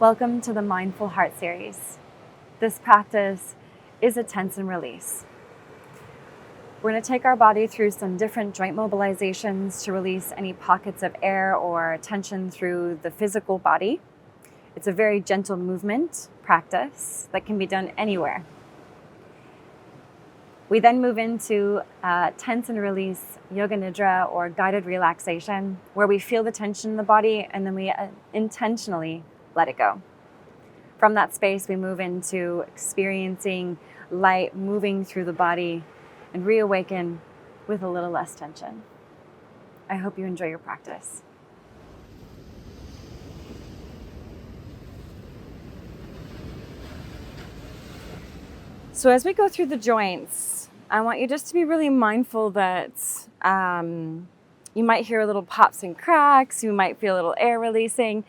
Welcome to the Mindful Heart series. This practice is a tense and release. We're going to take our body through some different joint mobilizations to release any pockets of air or tension through the physical body. It's a very gentle movement practice that can be done anywhere. We then move into tense and release yoga nidra or guided relaxation, where we feel the tension in the body and then we intentionally let it go. From that space, we move into experiencing light moving through the body and reawaken with a little less tension. I hope you enjoy your practice. So as we go through the joints, I want you just to be really mindful that you might hear little pops and cracks, you might feel a little air releasing.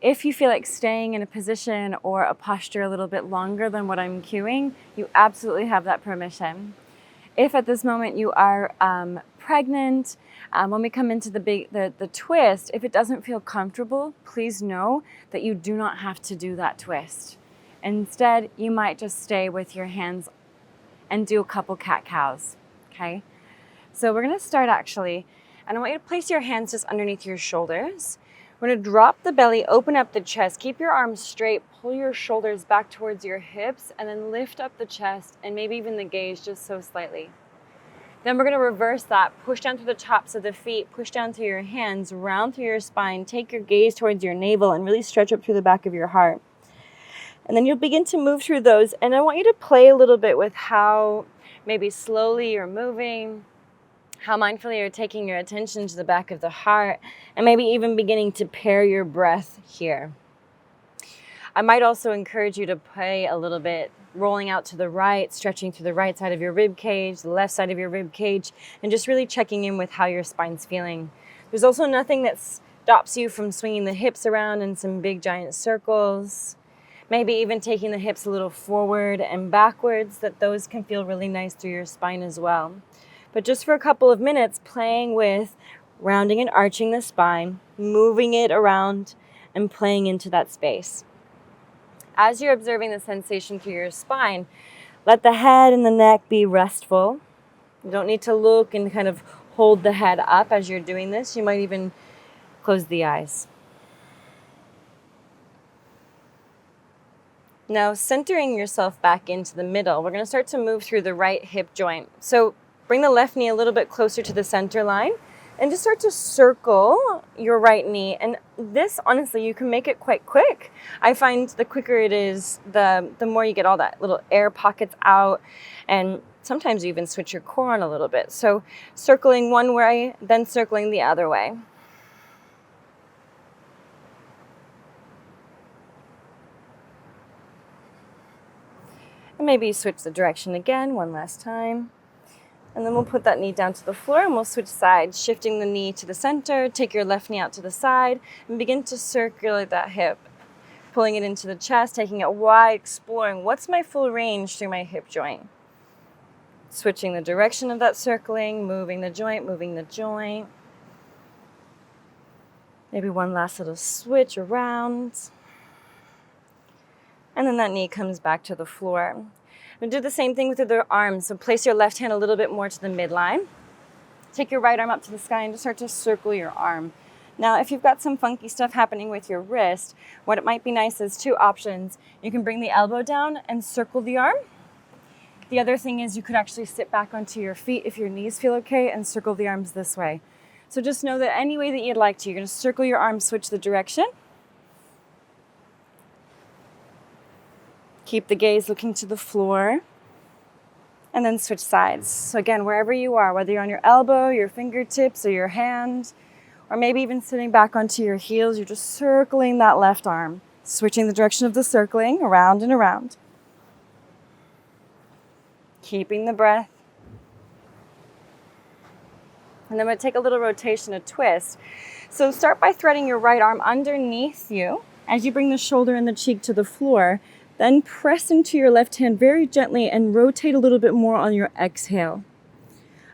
If you feel like staying in a position or a posture a little bit longer than what I'm cueing, you absolutely have that permission. If at this moment you are pregnant, when we come into the twist, if it doesn't feel comfortable, please know that you do not have to do that twist. Instead, you might just stay with your hands and do a couple cat-cows, okay? So we're gonna start actually, and I want you to place your hands just underneath your shoulders. We're going to drop the belly, open up the chest, keep your arms straight, pull your shoulders back towards your hips, and then lift up the chest and maybe even the gaze just so slightly. Then we're going to reverse that, push down through the tops of the feet, push down through your hands, round through your spine, take your gaze towards your navel and really stretch up through the back of your heart. And then you'll begin to move through those, and I want you to play a little bit with how maybe slowly you're moving, how mindfully you're taking your attention to the back of the heart, and maybe even beginning to pair your breath here. I might also encourage you to play a little bit, rolling out to the right, stretching through the right side of your rib cage, the left side of your rib cage, and just really checking in with how your spine's feeling. There's also nothing that stops you from swinging the hips around in some big giant circles. Maybe even taking the hips a little forward and backwards, that those can feel really nice through your spine as well. But just for a couple of minutes, playing with rounding and arching the spine, moving it around and playing into that space. As you're observing the sensation through your spine, let the head and the neck be restful. You don't need to look and kind of hold the head up as you're doing this. You might even close the eyes. Now, centering yourself back into the middle, we're going to start to move through the right hip joint. So bring the left knee a little bit closer to the center line and just start to circle your right knee. And this, honestly, you can make it quite quick. I find the quicker it is, the more you get all that little air pockets out. And sometimes you even switch your core on a little bit. So circling one way, then circling the other way. And maybe switch the direction again one last time. And then we'll put that knee down to the floor and we'll switch sides, shifting the knee to the center, take your left knee out to the side, and begin to circulate that hip, pulling it into the chest, taking it wide, exploring what's my full range through my hip joint. Switching the direction of that circling, moving the joint, moving the joint. Maybe one last little switch around. And then that knee comes back to the floor. We'll do the same thing with the arms. So place your left hand a little bit more to the midline. Take your right arm up to the sky and just start to circle your arm. Now, if you've got some funky stuff happening with your wrist, what it might be nice is two options. You can bring the elbow down and circle the arm. The other thing is you could actually sit back onto your feet if your knees feel okay and circle the arms this way. So just know that any way that you'd like to, you're going to circle your arm, switch the direction. Keep the gaze looking to the floor, and then switch sides. So again, wherever you are, whether you're on your elbow, your fingertips, or your hand, or maybe even sitting back onto your heels, you're just circling that left arm, switching the direction of the circling around and around. Keeping the breath. And then we'll take a little rotation, a twist. So start by threading your right arm underneath you as you bring the shoulder and the cheek to the floor. Then press into your left hand very gently and rotate a little bit more on your exhale.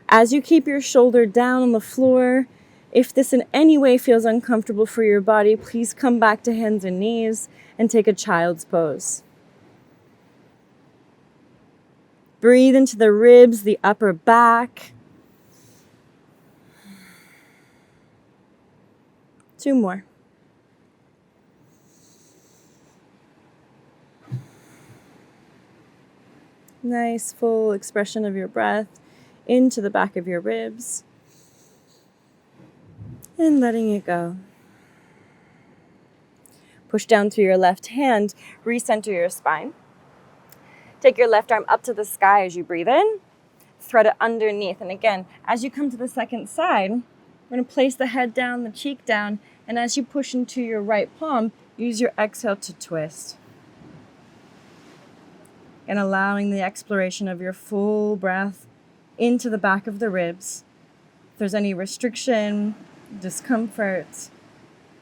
As you keep your shoulder down on the floor If this in any way feels uncomfortable for your body, please come back to hands and knees and take a child's pose. Breathe into the ribs, the upper back. 2 more. Nice full expression of your breath into the back of your ribs. And letting it go. Push down through your left hand, recenter your spine. Take your left arm up to the sky as you breathe in. Thread it underneath. And again, as you come to the second side, we're going to place the head down, the cheek down, and as you push into your right palm, use your exhale to twist. And allowing the exploration of your full breath into the back of the ribs. If there's any restriction, discomfort,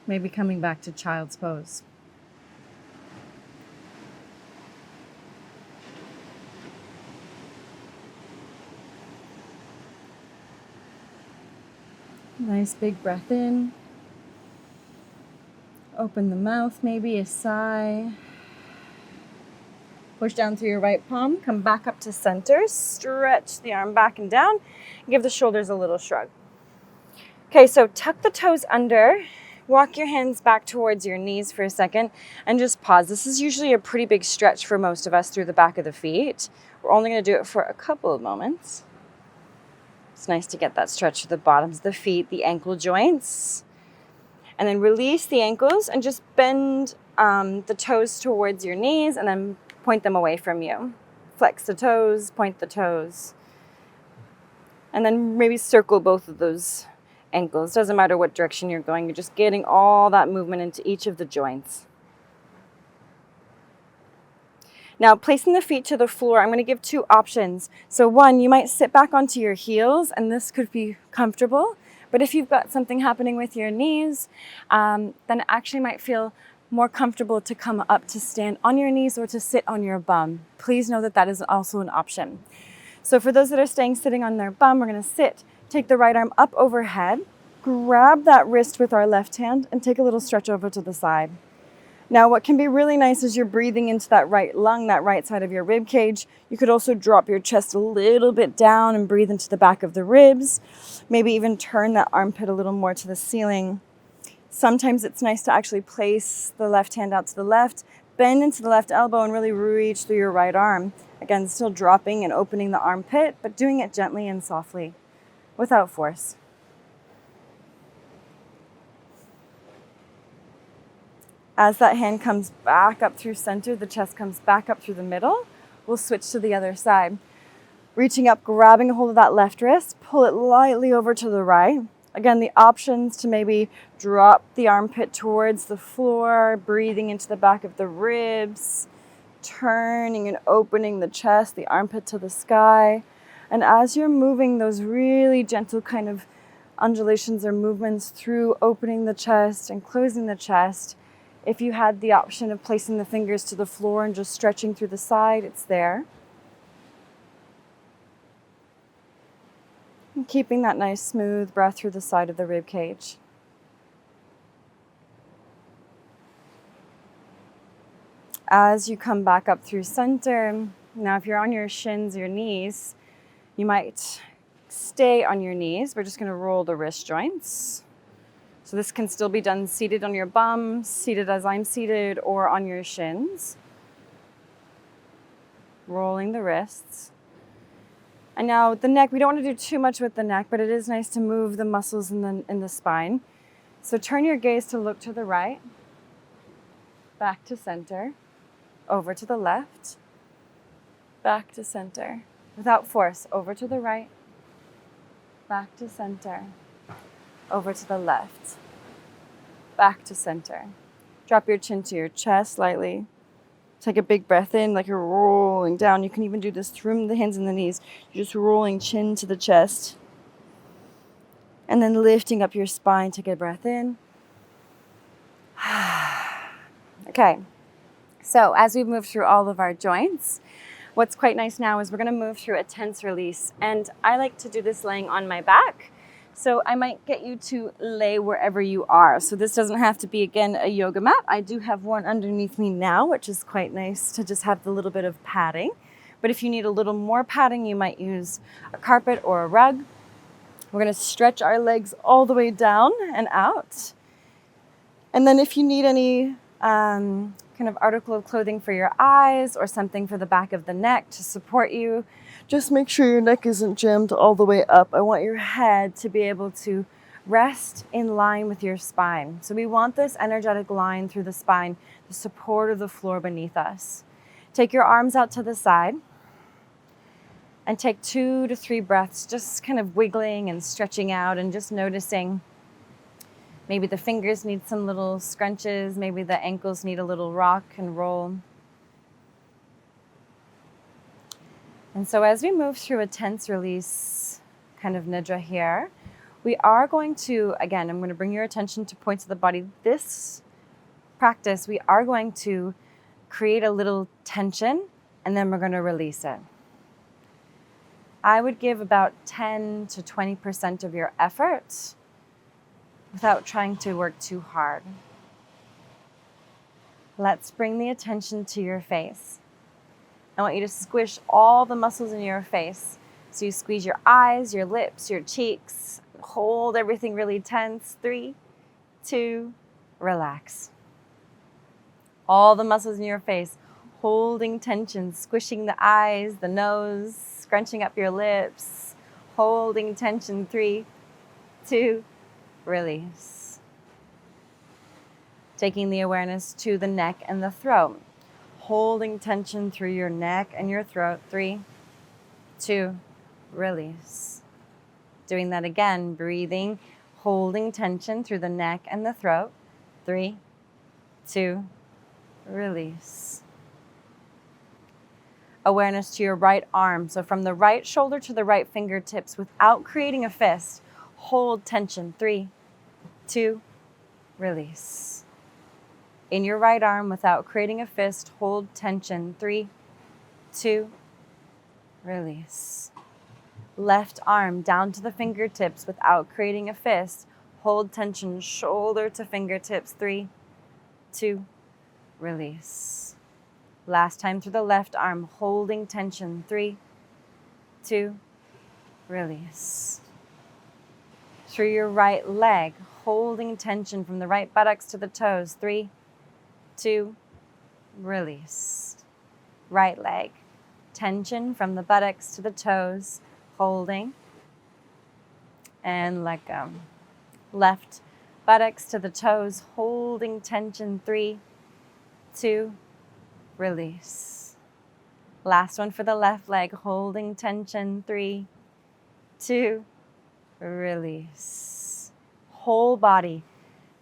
maybe coming back to child's pose. Nice big breath in. Open the mouth, maybe a sigh. Push down through your right palm, come back up to center, stretch the arm back and down, give the shoulders a little shrug. Okay, so tuck the toes under, walk your hands back towards your knees for a second, and just pause. This is usually a pretty big stretch for most of us through the back of the feet. We're only going to do it for a couple of moments. It's nice to get that stretch to the bottoms of the feet, the ankle joints. And then release the ankles and just bend the toes towards your knees and then point them away from you. Flex the toes, point the toes. And then maybe circle both of those ankles. Doesn't matter what direction you're going, you're just getting all that movement into each of the joints. Now, placing the feet to the floor, I'm going to give 2 options. So one, you might sit back onto your heels, and this could be comfortable. But if you've got something happening with your knees, then it actually might feel more comfortable to come up to stand on your knees or to sit on your bum. Please know that that is also an option. So for those that are staying sitting on their bum, we're going to sit, take the right arm up overhead, grab that wrist with our left hand, and take a little stretch over to the side. Now, what can be really nice is you're breathing into that right lung, that right side of your rib cage. You could also drop your chest a little bit down and breathe into the back of the ribs. Maybe even turn that armpit a little more to the ceiling. Sometimes it's nice to actually place the left hand out to the left, bend into the left elbow, and really reach through your right arm. Again, still dropping and opening the armpit, but doing it gently and softly, without force. As that hand comes back up through center, the chest comes back up through the middle, we'll switch to the other side. Reaching up, grabbing a hold of that left wrist, pull it lightly over to the right. Again, the options to maybe drop the armpit towards the floor, breathing into the back of the ribs, turning and opening the chest, the armpit to the sky. And as you're moving those really gentle kind of undulations or movements through opening the chest and closing the chest, if you had the option of placing the fingers to the floor and just stretching through the side, it's there. And keeping that nice smooth breath through the side of the rib cage. As you come back up through center, now if you're on your shins, your knees, you might stay on your knees. We're just going to roll the wrist joints. So this can still be done seated on your bum, seated as I'm seated, or on your shins. Rolling the wrists. And now the neck, we don't want to do too much with the neck, but it is nice to move the muscles in the spine. So turn your gaze to look to the right, back to center, over to the left, back to center. Without force, over to the right, back to center, over to the left, back to center. Drop your chin to your chest slightly. Take a big breath in like you're rolling down. You can even do this through the hands and the knees. You're just rolling chin to the chest. And then lifting up your spine. Take a breath in. Okay, so as we've moved through all of our joints, what's quite nice now is we're going to move through a tense release. And I like to do this laying on my back. So I might get you to lay wherever you are. So this doesn't have to be, again, a yoga mat. I do have one underneath me now, which is quite nice to just have the little bit of padding. But if you need a little more padding, you might use a carpet or a rug. We're going to stretch our legs all the way down and out. And then if you need any kind of article of clothing for your eyes or something for the back of the neck to support you, just make sure your neck isn't jammed all the way up. I want your head to be able to rest in line with your spine. So we want this energetic line through the spine, the support of the floor beneath us. Take your arms out to the side and take 2 to 3 breaths, just kind of wiggling and stretching out and just noticing. Maybe the fingers need some little scrunches. Maybe the ankles need a little rock and roll. And so as we move through a tense release kind of nidra here, we are going to, again, I'm going to bring your attention to points of the body. This practice, we are going to create a little tension and then we're going to release it. I would give about 10 to 20% of your effort without trying to work too hard. Let's bring the attention to your face. I want you to squish all the muscles in your face. So you squeeze your eyes, your lips, your cheeks, hold everything really tense. 3, 2, relax. All the muscles in your face, holding tension, squishing the eyes, the nose, scrunching up your lips, holding tension. 3, 2, release. Taking the awareness to the neck and the throat. Holding tension through your neck and your throat. 3, 2, release. Doing that again, breathing, holding tension through the neck and the throat. 3, 2, release. Awareness to your right arm. So from the right shoulder to the right fingertips without creating a fist. Hold tension. 3, 2, release. In your right arm without creating a fist, hold tension. 3, 2, release. Left arm down to the fingertips without creating a fist. Hold tension, shoulder to fingertips. 3, 2, release. Last time through the left arm, holding tension. 3, 2, release. Through your right leg, holding tension from the right buttocks to the toes. 3, 2, release. Right leg, tension from the buttocks to the toes, holding, and let go. Left buttocks to the toes, holding tension. 3, 2, release. Last one for the left leg, holding tension. 3, 2, release. Whole body,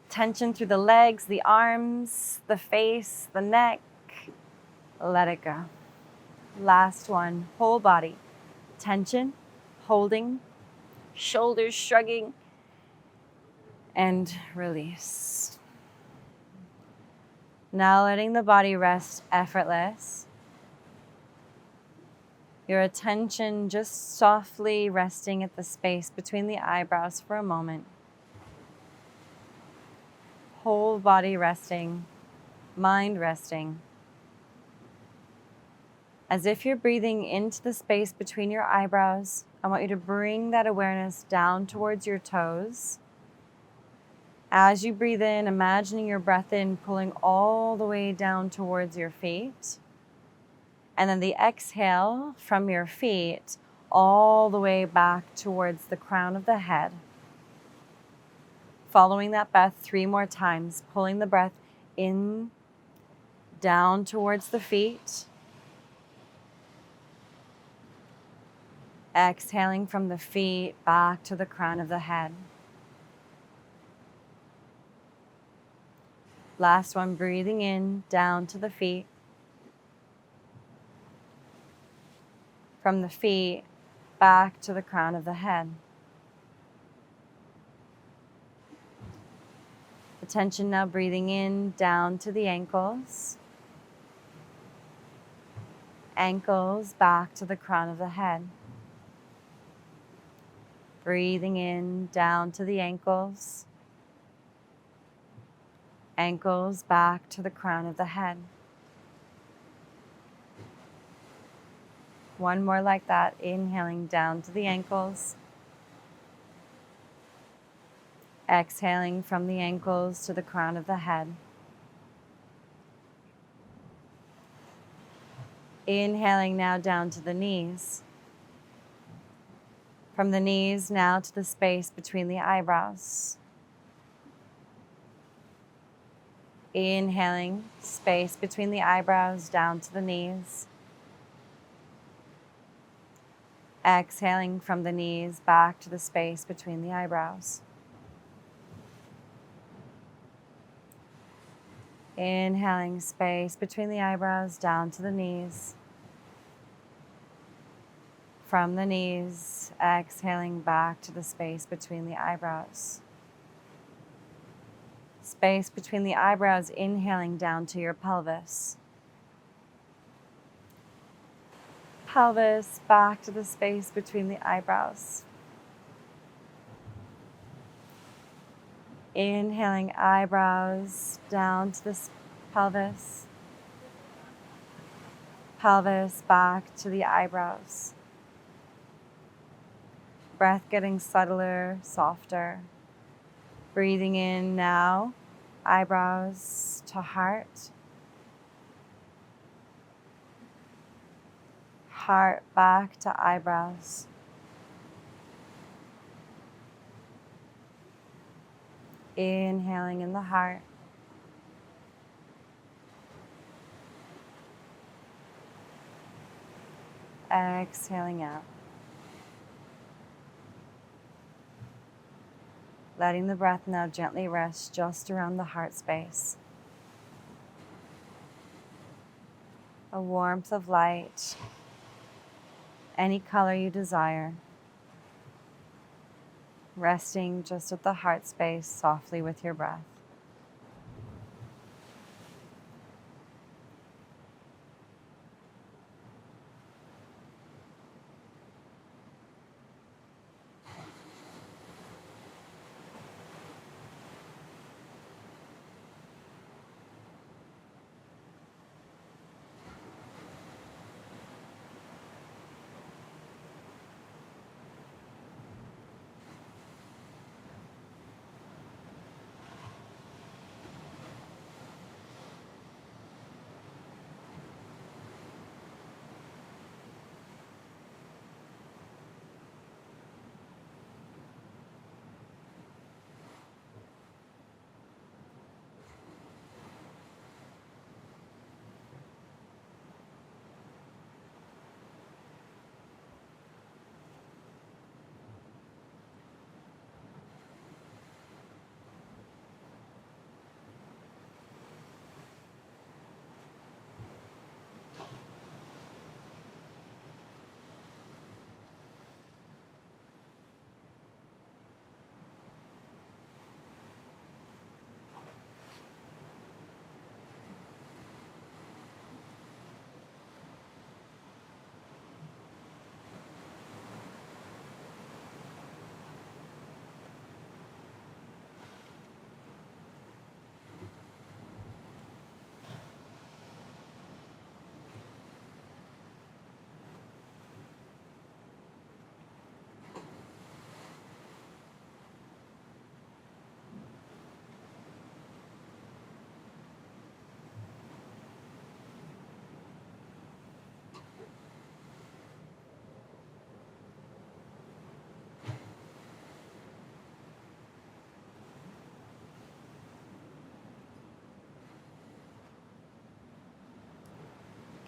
tension through the legs, the arms, the face, the neck. Let it go. Last one, whole body, tension, holding, shoulders shrugging, and release. Now letting the body rest effortless. Your attention just softly resting at the space between the eyebrows for a moment. Whole body resting, mind resting. As if you're breathing into the space between your eyebrows, I want you to bring that awareness down towards your toes. As you breathe in, imagining your breath in, pulling all the way down towards your feet. And then the exhale from your feet all the way back towards the crown of the head. Following that breath 3 more times, pulling the breath in, down towards the feet. Exhaling from the feet back to the crown of the head. Last one, breathing in, down to the feet. From the feet back to the crown of the head. Attention now breathing in, down to the ankles. Ankles back to the crown of the head. Breathing in down to the ankles. Ankles back to the crown of the head. One more like that, inhaling down to the ankles. Exhaling from the ankles to the crown of the head. Inhaling now down to the knees. From the knees now to the space between the eyebrows. Inhaling, space between the eyebrows down to the knees. Exhaling from the knees back to the space between the eyebrows. Inhaling, space between the eyebrows down to the knees. From the knees, exhaling back to the space between the eyebrows. Space between the eyebrows, inhaling down to your pelvis. Pelvis back to the space between the eyebrows. Inhaling, eyebrows down to the pelvis. Pelvis back to the eyebrows. Breath getting subtler, softer. Breathing in now, eyebrows to heart. Heart back to eyebrows. Inhaling in the heart. Exhaling out. Letting the breath now gently rest just around the heart space. A warmth of light, any color you desire. Resting just at the heart space softly with your breath.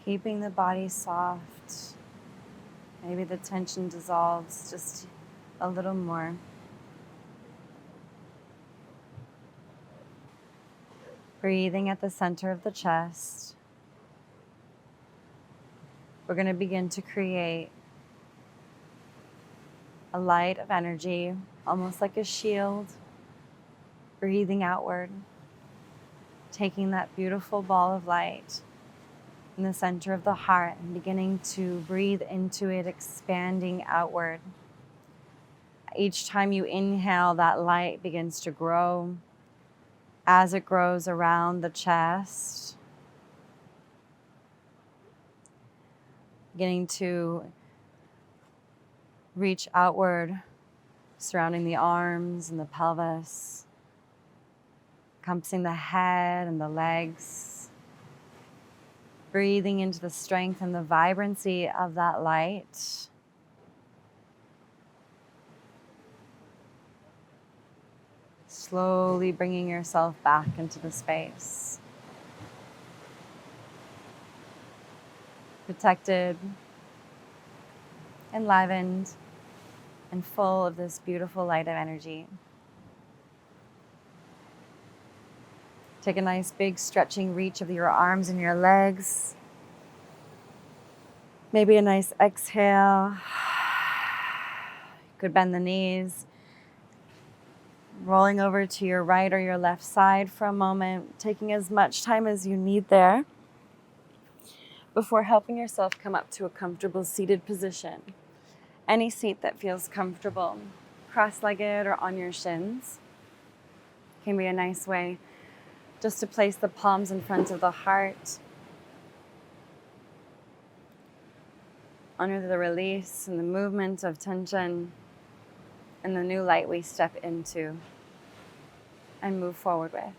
Keeping the body soft. Maybe the tension dissolves just a little more. Breathing at the center of the chest. We're going to begin to create a light of energy, almost like a shield. Breathing outward. Taking that beautiful ball of light in the center of the heart and beginning to breathe into it, expanding outward. Each time you inhale, that light begins to grow as it grows around the chest, beginning to reach outward, surrounding the arms and the pelvis, encompassing the head and the legs, breathing into the strength and the vibrancy of that light. Slowly bringing yourself back into the space. Protected, enlivened, and full of this beautiful light of energy. Take a nice big stretching reach of your arms and your legs. Maybe a nice exhale. You could bend the knees. Rolling over to your right or your left side for a moment, taking as much time as you need there before helping yourself come up to a comfortable seated position. Any seat that feels comfortable, cross-legged or on your shins, can be a nice way just to place the palms in front of the heart, honor the release and the movement of tension and the new light we step into and move forward with.